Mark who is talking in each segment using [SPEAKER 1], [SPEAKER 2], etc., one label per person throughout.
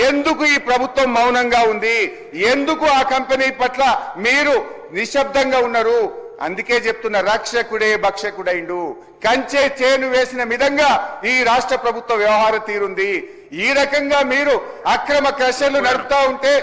[SPEAKER 1] ఎందుకు ఈ ప్రభుత్వం మౌనంగా ఉంది? ఎందుకు ఆ కంపెనీ పట్ల మీరు నిశ్శబ్దంగా ఉన్నారు? అందుకే చెప్తున్న రక్షకుడే భక్షకుడైండు. కంచె చేను వేసిన విధంగా ఈ రాష్ట్ర ప్రభుత్వ వ్యవహార తీరుంది. ఈ రకంగా మీరు అక్రమ క్రషర్లు నడుపుతా ఉంటే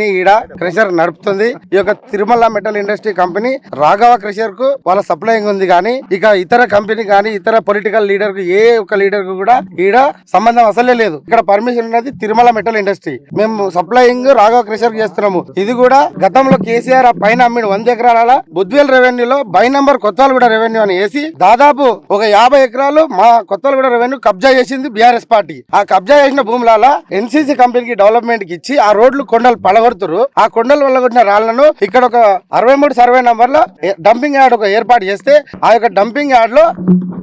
[SPEAKER 2] ఈడ క్రషర్ నడుపుతుంది ఈ యొక్క Tirumala metal industry company. Raghava crusher కు వాళ్ళ సప్లైయింగ్ ఉంది, కానీ ఇక ఇతర కంపెనీ కానీ ఇతర పొలిటికల్ లీడర్ కు ఏ ఒక్క లీడర్ కు కూడా ఈడ సంబంధం అసలే లేదు. ఇక్కడ పర్మిషన్ ఉన్నది తిరుమల మెటల్ ఇండస్ట్రీ. మేము సప్లైయింగ్ రాఘవ క్రషర్ చేస్తున్నాము. ఇది కూడా గతంలో కేసీఆర్ ఆ పైన అమ్మిన 100 ఎకరాల బుద్వేల్ రెవెన్యూలో బై నంబర్ కొత్తగూడ రెవెన్యూ అని వేసి దాదాపు ఒక 50 ఎకరాలు మా కొత్తగూడ రెవెన్యూ కబ్జా చేసింది బీఆర్ఎస్ పార్టీ. ఆ కబ్జా చేసిన భూముల ఎన్సీసీ కంపెనీకి డెవలప్మెంట్ కి ఇచ్చి ఆ రోడ్లు కొండలు పడగొడుతురు. ఆ కొండలు వల్ల కొట్టిన రాళ్లను ఇక్కడ ఒక 63 సర్వే నంబర్ లో డంపింగ్ యార్డ్ ఒక ఏర్పాటు చేస్తే ఆ యొక్క డంపింగ్ యార్డ్ లో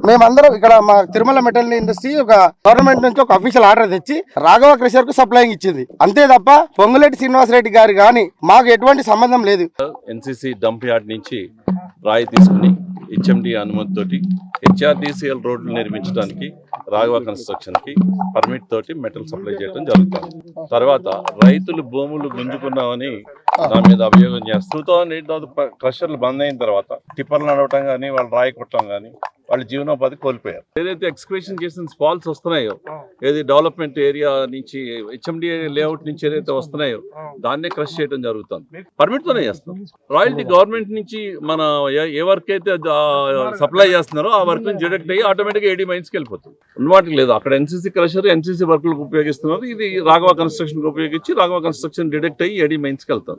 [SPEAKER 2] మేమందరం ఇక్కడ మా తిరుమల మెటల్ ఇండస్ట్రీ ఒక గవర్నమెంట్ నుంచి ఒక అఫీషియల్ ఆర్డర్ తెచ్చి రాఘవ క్రషర్ కు సప్లైయింగ్ ఇచ్చింది. అంతే తప్ప పొంగులేటి శ్రీనివాసరెడ్డి గారు గాని మాకు ఎటువంటి సంబంధం లేదు.
[SPEAKER 3] ఎన్సీసీ డంప్ యార్డ్ నుంచి రాయి తీసుకుని హెచ్ఎండి అనుమతితోటి హెచ్ఆర్డీసీఎల్ రోడ్లు నిర్మించడానికి రాఘవ కన్స్ట్రక్షన్ కి పర్మిట్ తోటి మెటల్ సప్లై చేయడం జరుగుతుంది. తర్వాత రైతులు భూములు గుంజుకున్నామని నా మీద అభియోగం చేస్తూ క్రషర్లు బంద్ అయిన తర్వాత టిప్పర్లు నడవటం కానీ వాళ్ళు రాయి కొట్టడం కానీ వాళ్ళ జీవనోపాధి కోల్పోయారు. ఏదైతే ఎక్స్క్వేషన్ చేసిన స్పాల్స్ వస్తున్నాయో, ఏది డెవలప్మెంట్ ఏరియా నుంచి హెచ్ఎండి లేఅవుట్ నుంచి ఏదైతే వస్తున్నాయో దాన్నే క్రష్ చేయడం జరుగుతుంది. పర్మిట్ తోనే చేస్తాం. రాయల్టీ గవర్నమెంట్ నుంచి మన ఏ వర్క్ అయితే సప్లై చేస్తున్నారో ఆ వర్క్ నుంచి డిడక్ట్ అయ్యి ఆటోమేటిక్ ఏడీ మైన్స్కి వెళ్ళిపోతుంది. ఉన్నవాటికి లేదు. అక్కడ ఎన్సీసీ క్రషర్ ఎన్సీసీ వర్కులకు ఉపయోగిస్తున్నారు. ఇది రాఘవ కన్స్ట్రక్షన్ ఉపయోగించి రాఘవ కన్స్ట్రక్షన్ డిడక్ట్ అయ్యి ఏడీ మైన్స్కి వెళ్తారు.